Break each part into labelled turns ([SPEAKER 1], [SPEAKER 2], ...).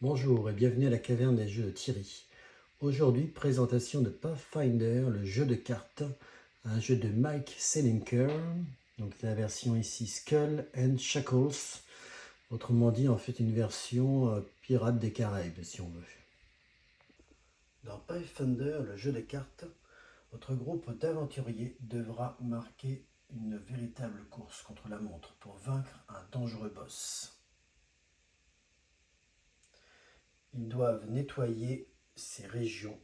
[SPEAKER 1] Bonjour et bienvenue à la caverne des jeux de Thierry. Aujourd'hui, présentation de Pathfinder, le jeu de cartes, un jeu de Mike Selinker, donc la version ici Skull and Shackles, autrement dit en fait une version pirate des Caraïbes si on veut. Dans Pathfinder, le jeu de cartes, votre groupe d'aventuriers devra marquer une véritable course contre la montre pour vaincre un dangereux boss. Ils doivent nettoyer ces régions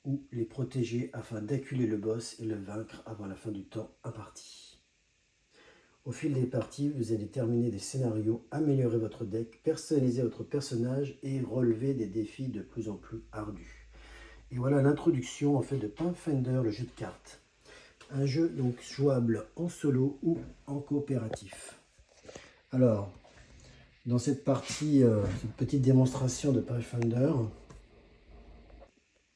[SPEAKER 1] ou les protéger afin d'acculer le boss et le vaincre avant la fin du temps imparti. Au fil des parties, vous allez terminer des scénarios, améliorer votre deck, personnaliser votre personnage et relever des défis de plus en plus ardus. Et voilà l'introduction en fait de Pathfinder, le jeu de cartes. Un jeu donc jouable en solo ou en coopératif. Alors, dans cette partie, cette petite démonstration de Pathfinder,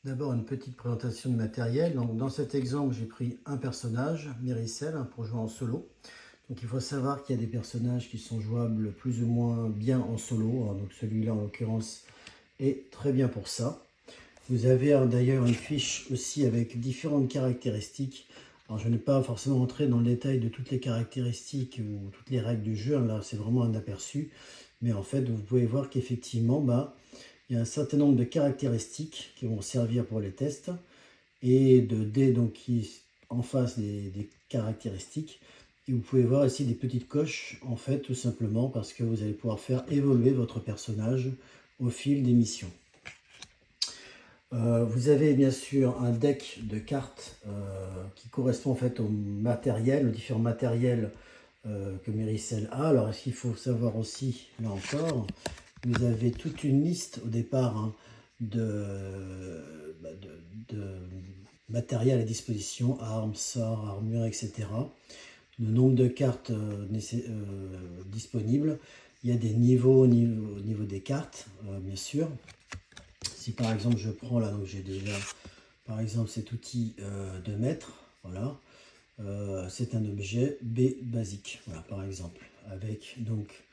[SPEAKER 1] d'abord une petite présentation du matériel. Donc, dans cet exemple, j'ai pris un personnage, Myricel, pour jouer en solo. Donc il faut savoir qu'il y a des personnages qui sont jouables plus ou moins bien en solo. Donc celui-là en l'occurrence est très bien pour ça. Vous avez d'ailleurs une fiche aussi avec différentes caractéristiques. Alors je n'ai pas forcément entré dans le détail de toutes les caractéristiques ou toutes les règles du jeu. Là c'est vraiment un aperçu. Mais en fait vous pouvez voir qu'effectivement il y a un certain nombre de caractéristiques qui vont servir pour les tests. Et de dés donc, qui en face des caractéristiques. Et vous pouvez voir ici des petites coches, en fait, tout simplement parce que vous allez pouvoir faire évoluer votre personnage au fil des missions. Vous avez bien sûr un deck de cartes qui correspond en fait au matériel, aux différents matériels que Myricel a. Alors, ce qu'il faut savoir aussi, là encore, vous avez toute une liste au départ de matériel à disposition, armes, sorts, armures, etc. Le nombre de cartes disponibles. Il y a des niveaux au niveau des cartes, bien sûr. Si par exemple je prends là, donc j'ai déjà par exemple cet outil de maître, voilà. C'est un objet B basique, voilà, par exemple, avec donc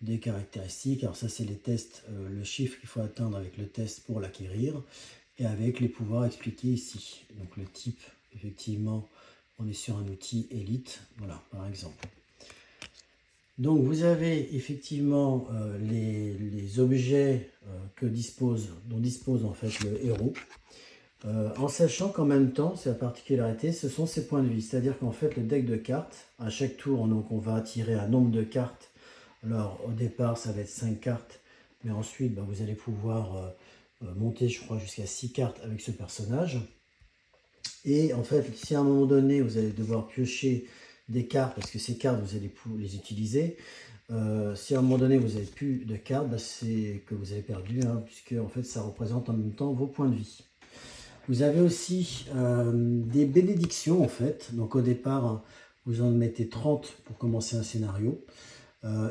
[SPEAKER 1] des caractéristiques. Alors ça c'est les tests, le chiffre qu'il faut atteindre avec le test pour l'acquérir, et avec les pouvoirs expliqués ici. Donc le type, effectivement, on est sur un outil élite, voilà, par exemple. Donc vous avez effectivement les objets dont dispose en fait le héros, en sachant qu'en même temps, c'est la particularité, ce sont ses points de vie. C'est-à-dire qu'en fait, le deck de cartes, à chaque tour, donc, on va attirer un nombre de cartes. Alors au départ, ça va être 5 cartes, mais ensuite, vous allez pouvoir monter, je crois, jusqu'à 6 cartes avec ce personnage. Et en fait, si à un moment donné, vous allez devoir piocher des cartes, parce que ces cartes, vous allez les utiliser. Si à un moment donné, vous n'avez plus de cartes, c'est que vous avez perdu, puisque en fait, ça représente en même temps vos points de vie. Vous avez aussi des bénédictions, en fait. Donc au départ, vous en mettez 30 pour commencer un scénario.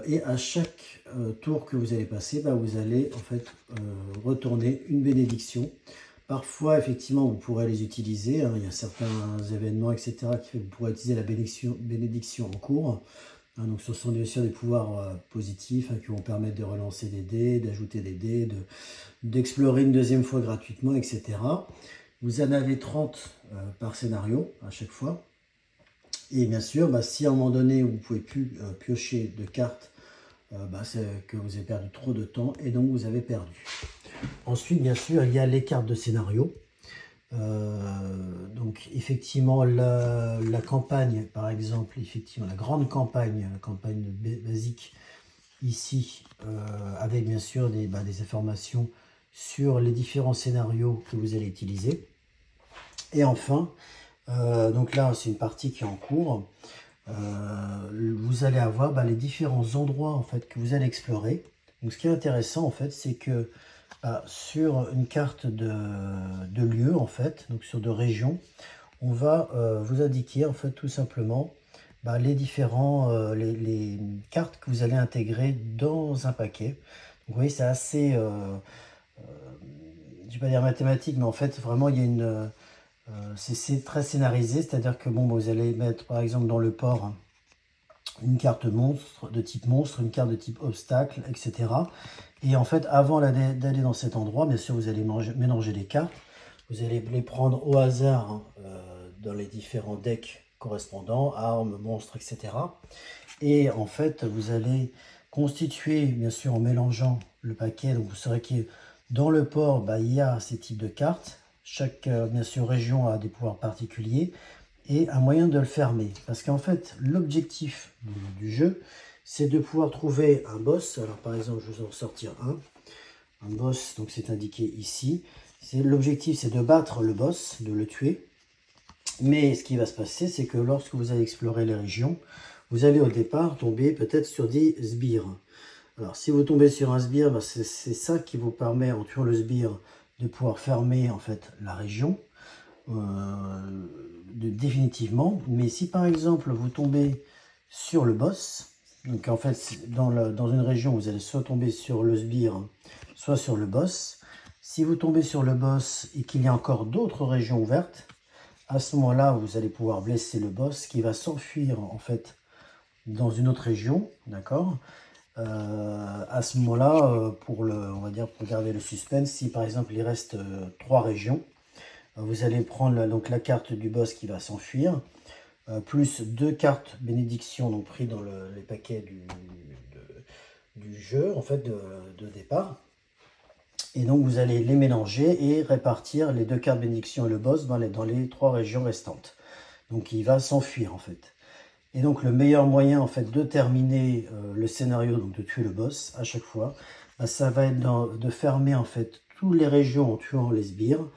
[SPEAKER 1] Et à chaque tour que vous allez passer, vous allez en fait retourner une bénédiction. Parfois, effectivement, vous pourrez les utiliser. Il y a certains événements, etc., qui fait que vous pourrez utiliser la bénédiction en cours. Donc, ce sont bien sûr des pouvoirs positifs qui vont permettre de relancer des dés, d'ajouter des dés, d'explorer une deuxième fois gratuitement, etc. Vous en avez 30 par scénario à chaque fois. Et bien sûr, si à un moment donné, vous ne pouvez plus piocher de cartes, c'est que vous avez perdu trop de temps et donc vous avez perdu. Ensuite, bien sûr, il y a les cartes de scénario. Donc, effectivement, la campagne, par exemple, effectivement, la grande campagne, la campagne basique, ici, avec bien sûr des informations sur les différents scénarios que vous allez utiliser. Et enfin, donc là, c'est une partie qui est en cours. Vous allez avoir les différents endroits en fait que vous allez explorer. Donc, ce qui est intéressant en fait, c'est que sur une carte de lieu en fait, donc sur de régions, on va vous indiquer en fait tout simplement les différents les cartes que vous allez intégrer dans un paquet. Donc, vous voyez, c'est assez, je vais pas dire mathématique, mais en fait vraiment il y a une c'est très scénarisé, c'est-à-dire que vous allez mettre par exemple dans le port une carte monstre, de type monstre, une carte de type obstacle, etc. Et en fait, avant d'aller dans cet endroit, bien sûr, vous allez mélanger les cartes. Vous allez les prendre au hasard hein, dans les différents decks correspondants, armes, monstres, etc. Et en fait, vous allez constituer, bien sûr, en mélangeant le paquet. Donc, vous saurez que dans le port, bah, il y a ces types de cartes. Chaque, bien sûr, région a des pouvoirs particuliers et un moyen de le fermer. Parce qu'en fait, l'objectif du jeu, c'est de pouvoir trouver un boss. Alors, par exemple, je vais en sortir un. Un boss, donc c'est indiqué ici. L'objectif, c'est de battre le boss, de le tuer. Mais ce qui va se passer, c'est que lorsque vous allez explorer les régions, vous allez au départ tomber peut-être sur des sbires. Alors, si vous tombez sur un sbire, ben c'est ça qui vous permet, en tuant le sbire, de pouvoir fermer en fait la région définitivement. Mais si par exemple vous tombez sur le boss, donc en fait dans une région vous allez soit tomber sur le sbire, soit sur le boss. Si vous tombez sur le boss et qu'il y a encore d'autres régions ouvertes, à ce moment-là vous allez pouvoir blesser le boss qui va s'enfuir en fait dans une autre région, d'accord. À ce moment-là, on va dire pour garder le suspense, si par exemple il reste 3 régions, vous allez prendre donc la carte du boss qui va s'enfuir, plus 2 cartes bénédiction donc pris dans les paquets du jeu en fait de départ. Et donc vous allez les mélanger et répartir les 2 cartes bénédiction et le boss dans les 3 régions restantes. Donc il va s'enfuir en fait. Et donc le meilleur moyen en fait de terminer le scénario, donc de tuer le boss à chaque fois, bah, ça va être de fermer en fait toutes les régions en tuant les sbires,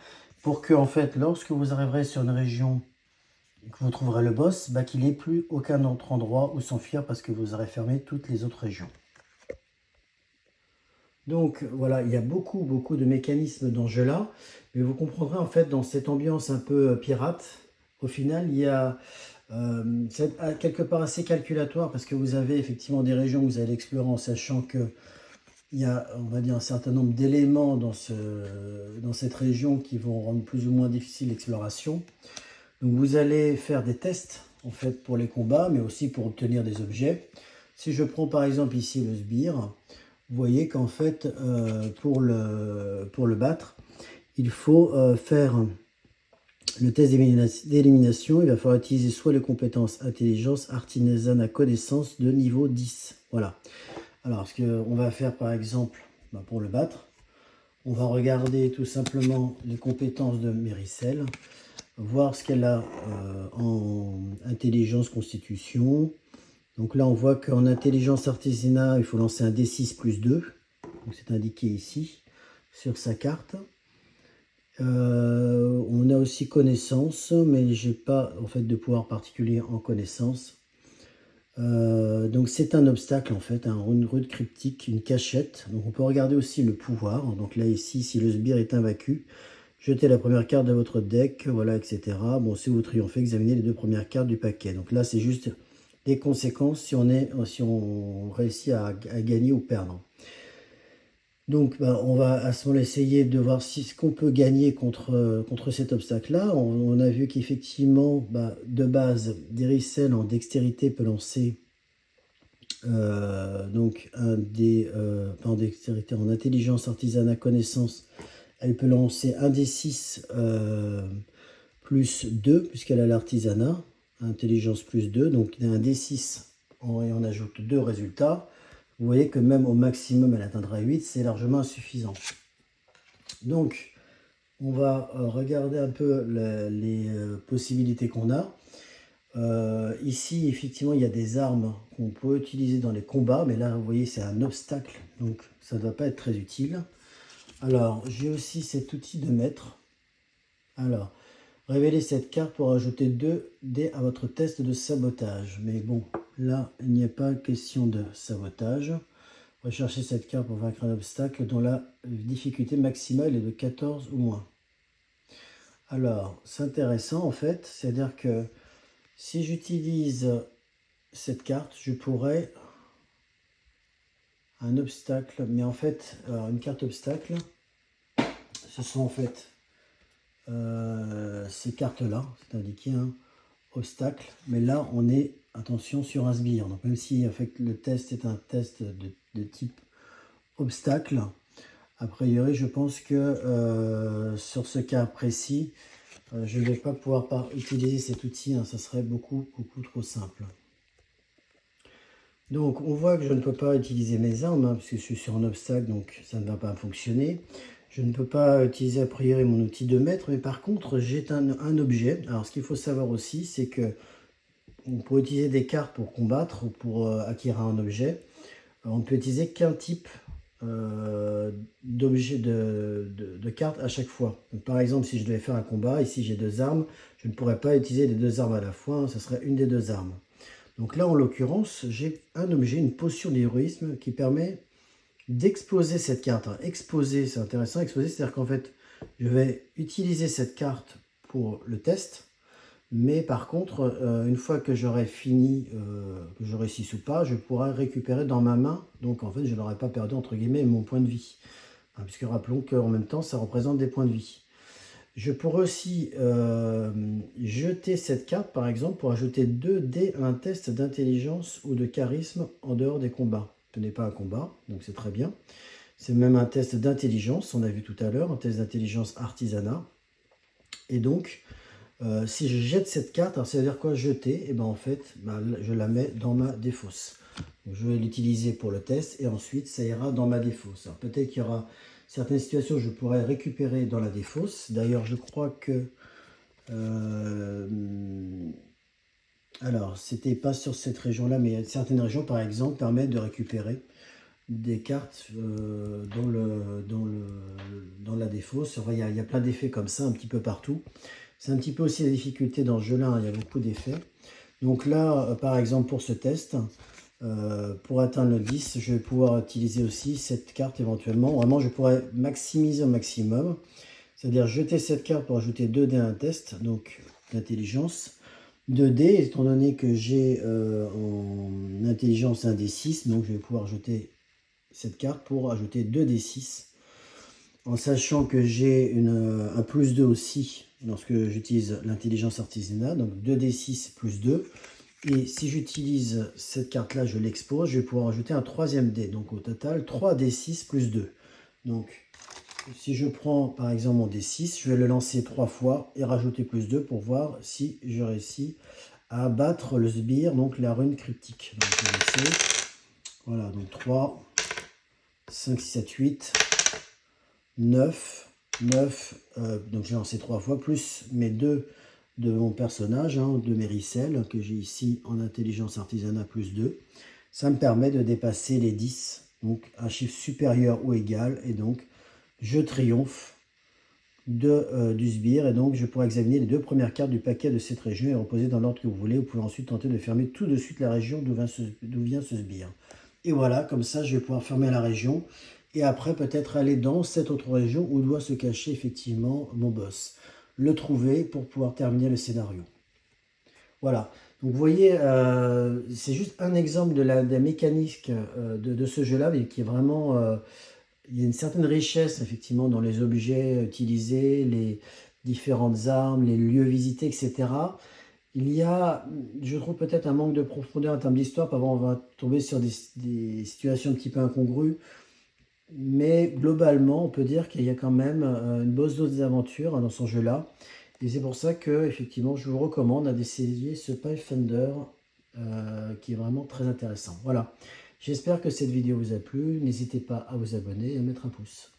[SPEAKER 1] pour que en fait lorsque vous arriverez sur une région et que vous trouverez le boss, bah, qu'il n'y ait plus aucun autre endroit où s'enfuir parce que vous aurez fermé toutes les autres régions. Donc voilà, il y a beaucoup de mécanismes dans ce jeu-là, mais vous comprendrez en fait dans cette ambiance un peu pirate, au final il y a c'est quelque part assez calculatoire parce que vous avez effectivement des régions que vous allez explorer en sachant que il y a, on va dire, un certain nombre d'éléments dans cette région qui vont rendre plus ou moins difficile l'exploration. Donc vous allez faire des tests en fait pour les combats, mais aussi pour obtenir des objets. Si je prends par exemple ici le sbire, vous voyez qu'en fait pour le battre, il faut faire le test d'élimination. Il va falloir utiliser soit les compétences intelligence, artisanat, connaissance de niveau 10. Voilà. Alors, ce qu'on va faire par exemple pour le battre, on va regarder tout simplement les compétences de Méricel, voir ce qu'elle a en intelligence constitution. Donc là, on voit qu'en intelligence artisanat, il faut lancer un D6 plus 2. C'est indiqué ici sur sa carte. On a aussi connaissance, mais j'ai pas en fait de pouvoir particulier en connaissance. Donc c'est un obstacle en fait, une route cryptique, une cachette. Donc on peut regarder aussi le pouvoir. Donc là ici, si le sbire est invaincu, jetez la première carte de votre deck, voilà, etc. Bon, si vous triomphez, examinez les 2 premières cartes du paquet. Donc là, c'est juste des conséquences si on réussit à gagner ou perdre. Donc on va à ce moment-là essayer de voir ce qu'on peut gagner contre cet obstacle-là. On a vu qu'effectivement, de base, Dericel en dextérité peut lancer donc pas en dextérité, en intelligence, artisanat, connaissance. Elle peut lancer un D6 plus 2, puisqu'elle a l'artisanat, intelligence plus 2, donc un D6 et on ajoute 2 résultats. Vous voyez que même au maximum, elle atteindra 8, c'est largement insuffisant. Donc, on va regarder un peu les possibilités qu'on a. Ici, effectivement, il y a des armes qu'on peut utiliser dans les combats, mais là, vous voyez, c'est un obstacle, donc ça ne va pas être très utile. Alors, j'ai aussi cet outil de maître. Alors, révélez cette carte pour ajouter 2 dés à votre test de sabotage. Mais bon, là, il n'y a pas question de sabotage. Recherchez cette carte pour vaincre un obstacle dont la difficulté maximale est de 14 ou moins. Alors, c'est intéressant en fait, c'est-à-dire que si j'utilise cette carte, je pourrais un obstacle, mais en fait, une carte obstacle, ce sont en fait ces cartes-là, c'est indiqué, obstacle, mais là on est attention sur un sbire. Donc même si en fait, le test est un test de type obstacle, a priori je pense que sur ce cas précis, je ne vais pas pouvoir utiliser cet outil, hein, ça serait beaucoup trop simple. Donc on voit que je ne peux pas utiliser mes armes, hein, parce que je suis sur un obstacle, donc ça ne va pas fonctionner. Je ne peux pas utiliser a priori mon outil de maître, mais par contre j'ai un objet. Alors ce qu'il faut savoir aussi, c'est que pour utiliser des cartes pour combattre ou pour acquérir un objet, on ne peut utiliser qu'un type d'objet de cartes à chaque fois. Donc, par exemple, si je devais faire un combat, ici j'ai deux armes, je ne pourrais pas utiliser les deux armes à la fois, hein, ce serait une des deux armes. Donc là, en l'occurrence, j'ai un objet, une potion d'héroïsme qui permet d'exposer cette carte. Alors, exposer, c'est intéressant, exposer, c'est-à-dire qu'en fait, je vais utiliser cette carte pour le test, mais par contre, une fois que j'aurai fini, que je réussisse ou pas, je pourrai récupérer dans ma main. Donc en fait, je n'aurai pas perdu, entre guillemets, mon point de vie. Hein, puisque rappelons qu'en même temps, ça représente des points de vie. Je pourrais aussi jeter cette carte, par exemple, pour ajouter 2 dés à un test d'intelligence ou de charisme en dehors des combats. Ce n'est pas un combat, donc c'est très bien. C'est même un test d'intelligence, on a vu tout à l'heure, un test d'intelligence artisanat. Et donc, si je jette cette carte, alors ça veut dire quoi jeter? Et ben en fait, je la mets dans ma défausse. Donc, je vais l'utiliser pour le test et ensuite ça ira dans ma défausse. Alors peut-être qu'il y aura certaines situations où je pourrais récupérer dans la défausse. D'ailleurs, je crois que... alors, c'était pas sur cette région-là, mais certaines régions, par exemple, permettent de récupérer des cartes dans la défausse. Enfin, il y a plein d'effets comme ça, un petit peu partout. C'est un petit peu aussi la difficulté dans ce jeu-là, hein, il y a beaucoup d'effets. Donc là, par exemple, pour ce test, pour atteindre le 10, je vais pouvoir utiliser aussi cette carte éventuellement. Vraiment, je pourrais maximiser au maximum. C'est-à-dire jeter cette carte pour ajouter 2 dés à un test, donc d'intelligence. 2 dés, étant donné que j'ai en intelligence un D6, donc je vais pouvoir jeter cette carte pour ajouter 2 D6. En sachant que j'ai un plus 2 aussi lorsque j'utilise l'intelligence artisanale, donc 2d6 plus 2. Et si j'utilise cette carte-là, je l'expose, je vais pouvoir ajouter un troisième dé. Donc au total, 3d6 plus 2. Donc si je prends par exemple mon d6, je vais le lancer 3 fois et rajouter plus 2 pour voir si je réussis à battre le sbire, donc la rune cryptique. Donc je vais laisser. Voilà, donc 3, 5, 6, 7, 8, 9. Donc j'ai lancé 3 fois, plus mes 2 de mon personnage, hein, de mes ricelles, que j'ai ici en intelligence artisanat plus 2. Ça me permet de dépasser les 10, donc un chiffre supérieur ou égal, et donc je triomphe du sbire, et donc je pourrai examiner les 2 premières cartes du paquet de cette région et reposer dans l'ordre que vous voulez. Vous pouvez ensuite tenter de fermer tout de suite la région d'où vient ce sbire. Et voilà, comme ça je vais pouvoir fermer la région. Et après, peut-être aller dans cette autre région où doit se cacher effectivement mon boss. Le trouver pour pouvoir terminer le scénario. Voilà. Donc vous voyez, c'est juste un exemple de la mécanique de ce jeu-là, mais qui est vraiment... il y a une certaine richesse, effectivement, dans les objets utilisés, les différentes armes, les lieux visités, etc. Il y a, je trouve, peut-être un manque de profondeur en termes d'histoire. Parfois, on va tomber sur des situations un petit peu incongrues. Mais globalement, on peut dire qu'il y a quand même une bonne dose d'aventure dans ce jeu-là. Et c'est pour ça que, effectivement, je vous recommande d'essayer ce Pathfinder qui est vraiment très intéressant. Voilà. J'espère que cette vidéo vous a plu. N'hésitez pas à vous abonner et à mettre un pouce.